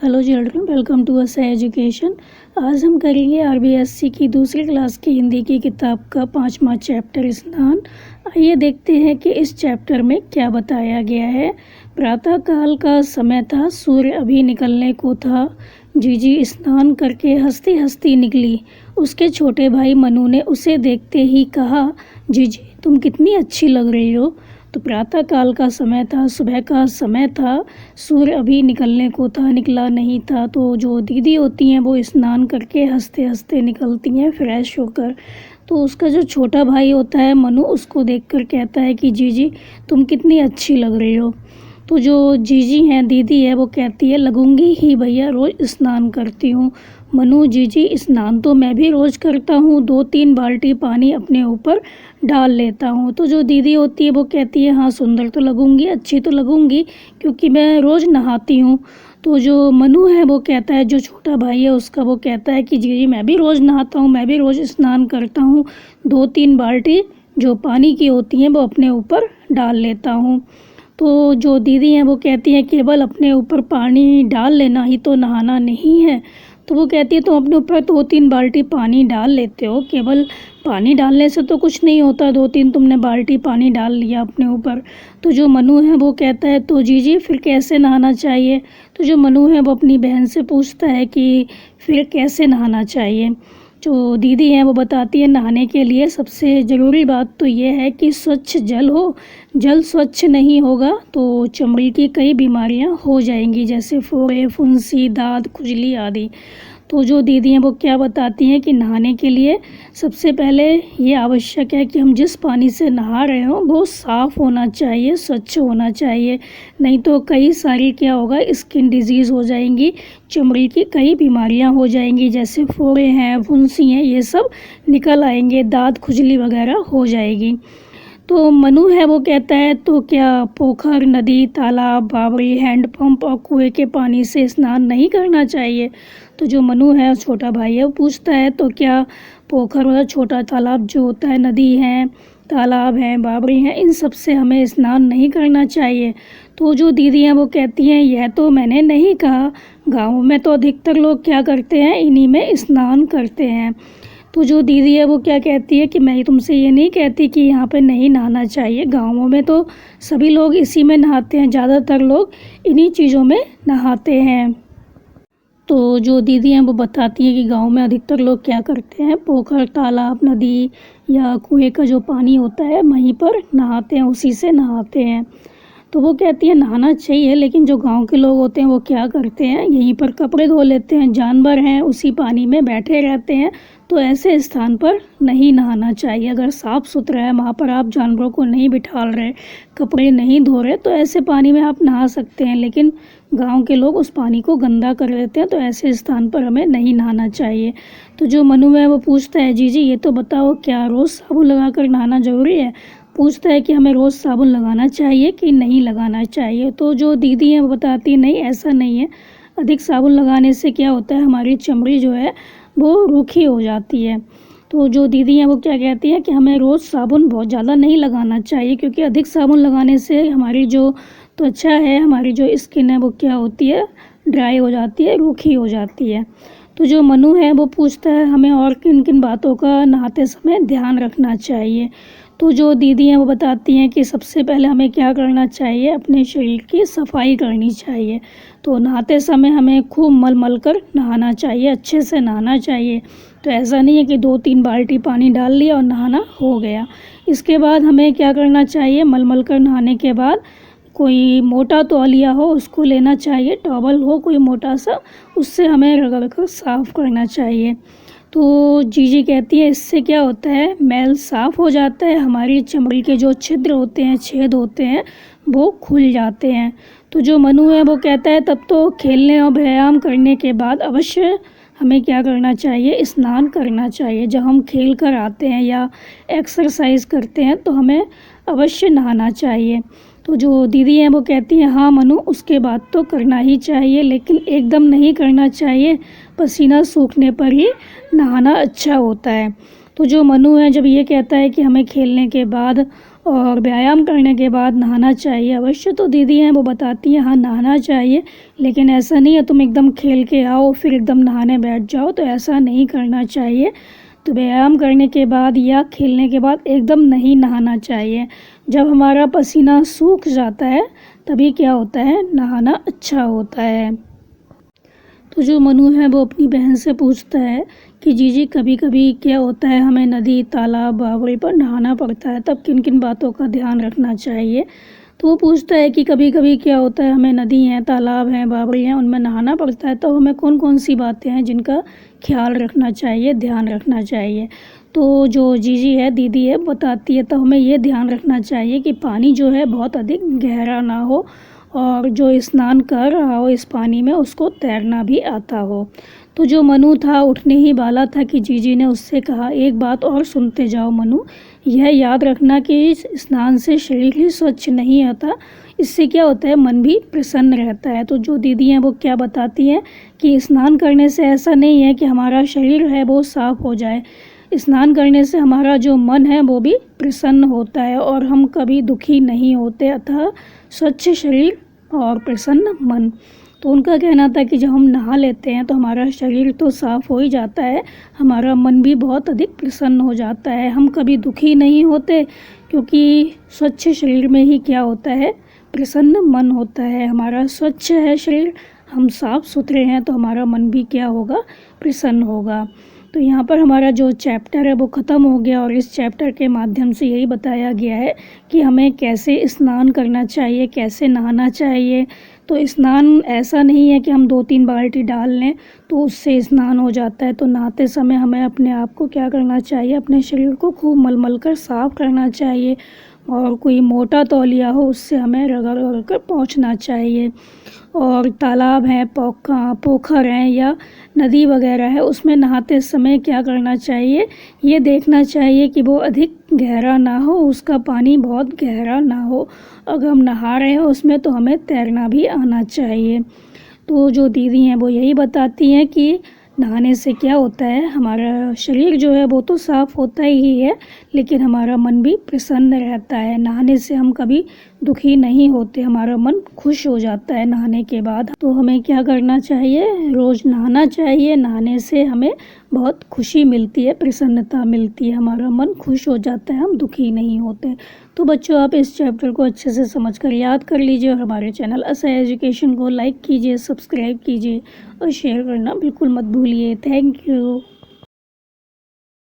Hello children, welcome to us education. आज हम करेंगे आरबीएससी की दूसरी क्लास की हिंदी की किताब का 5वां चैप्टर स्नान। आइए देखते हैं कि इस चैप्टर में क्या बताया गया है। प्रातः काल का समय था, सूर्य अभी निकलने को था। जीजी स्नान करके हंसती हंसती निकली। उसके छोटे भाई मनु ने उसे देखते ही कहा, जीजी तुम कितनी अच्छी लग रही हो। तो प्रातः काल का समय था, सुबह का समय था, सूर्य अभी निकलने को था, निकला नहीं था। तो जो दीदी होती हैं वो स्नान करके हंसते हंसते निकलती हैं फ्रेश होकर। तो उसका जो छोटा भाई होता है मनु, उसको देखकर कहता है कि जीजी तुम कितनी अच्छी लग रही हो। तो जो जीजी हैं, दीदी है, वो कहती है लगूंगी ही भैया, रोज़ स्नान करती हूँ। मनु, जीजी स्नान तो मैं भी रोज़ करता हूँ, 2-3 बाल्टी पानी अपने ऊपर डाल लेता हूँ। तो जो दीदी होती है वो कहती है हाँ सुंदर तो लगूंगी, अच्छी तो लगूंगी, क्योंकि मैं रोज़ नहाती हूँ। तो जो मनु है वो कहता है, जो छोटा भाई है उसका, वो कहता है कि जीजी मैं भी रोज़ नहाता हूँ, मैं भी रोज़ स्नान करता हूँ, 2-3 बाल्टी जो पानी की होती हैं वो अपने ऊपर डाल लेता हूँ। तो जो दीदी हैं वो कहती हैं केवल अपने ऊपर पानी डाल लेना ही तो नहाना नहीं है। तो वो कहती है तुम अपने ऊपर 2-3 बाल्टी पानी डाल लेते हो, केवल पानी डालने से तो कुछ नहीं होता, 2-3 तुमने बाल्टी पानी डाल लिया अपने ऊपर। तो जो मनु है वो कहता है तो जीजी फिर कैसे नहाना चाहिए। तो जो मनु है वो अपनी बहन से पूछता है कि फिर कैसे नहाना चाहिए। जो दीदी हैं वो बताती है नहाने के लिए सबसे ज़रूरी बात तो ये है कि स्वच्छ जल हो। जल स्वच्छ नहीं होगा तो चमड़ी की कई बीमारियां हो जाएंगी, जैसे फोड़े, फुंसी, दाद, खुजली आदि। तो जो दीदी हैं वो क्या बताती हैं कि नहाने के लिए सबसे पहले ये आवश्यक है कि हम जिस पानी से नहा रहे हों वो साफ़ होना चाहिए, स्वच्छ होना चाहिए। नहीं तो कई सारी क्या होगा, स्किन डिजीज़ हो जाएंगी, चमड़ी की कई बीमारियां हो जाएंगी, जैसे फोड़े हैं, फुंसी हैं, ये सब निकल आएंगे, दाद, खुजली वगैरह हो जाएगी। तो मनु है वो कहता है तो क्या पोखर, नदी, तालाब, बावड़ी, हैंडपंप और कुएं के पानी से स्नान नहीं करना चाहिए। तो जो मनु है, छोटा भाई है, वो पूछता है तो क्या पोखर मतलब छोटा तालाब जो होता है, नदी है, तालाब हैं, बावड़ी हैं, इन सब से हमें स्नान नहीं करना चाहिए। तो जो दीदी हैं वो कहती हैं यह तो मैंने नहीं कहा, गाँव में तो अधिकतर लोग क्या करते हैं, इन्हीं में स्नान करते हैं। तो जो दीदी है वो क्या कहती है कि मैं तुमसे ये नहीं कहती कि यहाँ पे नहीं नहाना चाहिए, गाँवों में तो सभी लोग इसी में नहाते हैं, ज़्यादातर लोग इन्हीं चीज़ों में नहाते हैं। तो जो दीदी हैं वो बताती हैं कि गांव में अधिकतर लोग क्या करते हैं, पोखर, तालाब, नदी या कुएं का जो पानी होता है वहीं पर नहाते हैं, उसी से नहाते हैं। तो वो कहती है नहाना चाहिए, लेकिन जो गांव के लोग होते हैं वो क्या करते हैं, यहीं पर कपड़े धो लेते हैं, जानवर हैं उसी पानी में बैठे रहते हैं। तो ऐसे स्थान पर नहीं नहाना चाहिए। अगर साफ़ सुथरा है, वहाँ पर आप जानवरों को नहीं बिठाल रहे, कपड़े नहीं धो रहे, तो ऐसे पानी में आप नहा सकते हैं। लेकिन गांव के लोग उस पानी को गंदा कर देते हैं, तो ऐसे स्थान पर हमें नहीं नहाना चाहिए। तो जो मनु है वो पूछता है जीजी ये तो बताओ क्या रोज़ साबुन लगा कर नहाना ज़रूरी है। पूछता है कि हमें रोज़ साबुन लगाना चाहिए कि नहीं लगाना चाहिए। तो जो दीदी हैं वो बताती है नहीं ऐसा नहीं है, अधिक साबुन लगाने से क्या होता है, हमारी चमड़ी जो है वो रूखी हो जाती है। तो जो दीदी हैं वो क्या कहती है कि हमें रोज़ साबुन बहुत ज़्यादा नहीं लगाना चाहिए, क्योंकि अधिक साबुन लगाने से हमारी जो त्वचा है, हमारी जो स्किन है वो क्या होती है, ड्राई हो जाती है, रूखी हो जाती है। तो जो मनु है वो पूछता है हमें और किन किन बातों का नहाते समय ध्यान रखना चाहिए। तो जो दीदी हैं वो बताती हैं कि सबसे पहले हमें क्या करना चाहिए, अपने शरीर की सफाई करनी चाहिए। तो नहाते समय हमें खूब मल मल कर नहाना चाहिए, अच्छे से नहाना चाहिए। तो ऐसा नहीं है कि 2-3 बाल्टी पानी डाल लिया और नहाना हो गया। इसके बाद हमें क्या करना चाहिए, मल मल कर नहाने के बाद कोई मोटा तौलिया हो उसको लेना चाहिए, टॉवल हो कोई मोटा सा, उससे हमें रगड़ कर साफ़ करना चाहिए। तो जीजी कहती है इससे क्या होता है, मैल साफ़ हो जाता है, हमारी चमड़ी के जो छिद्र होते हैं, छेद होते हैं, वो खुल जाते हैं। तो जो मनु है वो कहता है तब तो खेलने और व्यायाम करने के बाद अवश्य हमें क्या करना चाहिए, स्नान करना चाहिए। जब हम खेल कर आते हैं या एक्सरसाइज करते हैं तो हमें अवश्य नहाना चाहिए। तो जो दीदी हैं वो कहती हैं हाँ मनु उसके बाद तो करना ही चाहिए, लेकिन एकदम नहीं करना चाहिए, पसीना सूखने पर ही नहाना अच्छा होता है। तो जो मनु है जब ये कहता है कि हमें खेलने के बाद और व्यायाम करने के बाद नहाना चाहिए अवश्य। तो दीदी हैं वो बताती हैं हाँ नहाना चाहिए, लेकिन ऐसा नहीं है तुम एकदम खेल के आओ फिर एकदम नहाने बैठ जाओ, तो ऐसा नहीं करना चाहिए। तो व्यायाम करने के बाद या खेलने के बाद एकदम नहीं नहाना चाहिए। जब हमारा पसीना सूख जाता है तभी क्या होता है, नहाना अच्छा होता है। तो जो मनु है वो अपनी बहन से पूछता है कि जीजी कभी कभी क्या होता है हमें नदी तालाब बावड़ी पर नहाना पड़ता है, तब किन किन बातों का ध्यान रखना चाहिए। तो वो पूछता है कि कभी कभी क्या होता है हमें नदी हैं तालाब हैं बावड़ी हैं उनमें नहाना पड़ता है, तो हमें कौन कौन सी बातें हैं जिनका ख्याल रखना चाहिए, ध्यान रखना चाहिए। तो जो जीजी है दीदी है बताती है, तो हमें ये ध्यान रखना चाहिए कि पानी जो है बहुत अधिक गहरा ना हो और जो स्नान कर रहा हो इस पानी में उसको तैरना भी आता हो। तो जो मनु था उठने ही वाला था कि जीजी ने उससे कहा एक बात और सुनते जाओ मनु, यह याद रखना कि इस स्नान से शरीर ही स्वच्छ नहीं आता, इससे क्या होता है मन भी प्रसन्न रहता है। तो जो दीदी हैं वो क्या बताती हैं कि स्नान करने से ऐसा नहीं है कि हमारा शरीर है वो साफ़ हो जाए, स्नान करने से हमारा जो मन है वो भी प्रसन्न होता है और हम कभी दुखी नहीं होते, अतः स्वच्छ शरीर और प्रसन्न मन। तो उनका कहना था कि जब हम नहा लेते हैं तो हमारा शरीर तो साफ़ हो ही जाता है, हमारा मन भी बहुत अधिक प्रसन्न हो जाता है, हम कभी दुखी नहीं होते, क्योंकि स्वच्छ शरीर में ही क्या होता है, प्रसन्न मन होता है। हमारा स्वच्छ है शरीर, हम साफ़ सुथरे हैं तो हमारा मन भी क्या होगा, प्रसन्न होगा। तो यहाँ पर हमारा जो चैप्टर है वो ख़त्म हो गया और इस चैप्टर के माध्यम से यही बताया गया है कि हमें कैसे स्नान करना चाहिए, कैसे नहाना चाहिए। तो स्नान ऐसा नहीं है कि हम 2-3 बाल्टी डाल लें तो उससे स्नान हो जाता है। तो नहाते समय हमें अपने आप को क्या करना चाहिए, अपने शरीर को खूब मल कर साफ़ करना चाहिए और कोई मोटा तौलिया हो उससे हमें रगड़ रगड़ कर पोंछना चाहिए। और तालाब है पोखर हैं या नदी वगैरह है उसमें नहाते समय क्या करना चाहिए, ये देखना चाहिए कि वो अधिक गहरा ना हो, उसका पानी बहुत गहरा ना हो। अगर हम नहा रहे हैं उसमें तो हमें तैरना भी आना चाहिए। तो जो दीदी हैं वो यही बताती हैं कि नहाने से क्या होता है, हमारा शरीर जो है वो तो साफ़ होता ही है लेकिन हमारा मन भी प्रसन्न रहता है। नहाने से हम कभी दुखी नहीं होते, हमारा मन खुश हो जाता है नहाने के बाद। तो हमें क्या करना चाहिए, रोज़ नहाना चाहिए। नहाने से हमें बहुत खुशी मिलती है, प्रसन्नता मिलती है, हमारा मन खुश हो जाता है, हम दुखी नहीं होते। तो बच्चों आप इस चैप्टर को अच्छे से समझकर याद कर लीजिए और हमारे चैनल असहाय एजुकेशन को लाइक कीजिए, सब्सक्राइब कीजिए और शेयर करना बिल्कुल मत भूलिए। Thank you.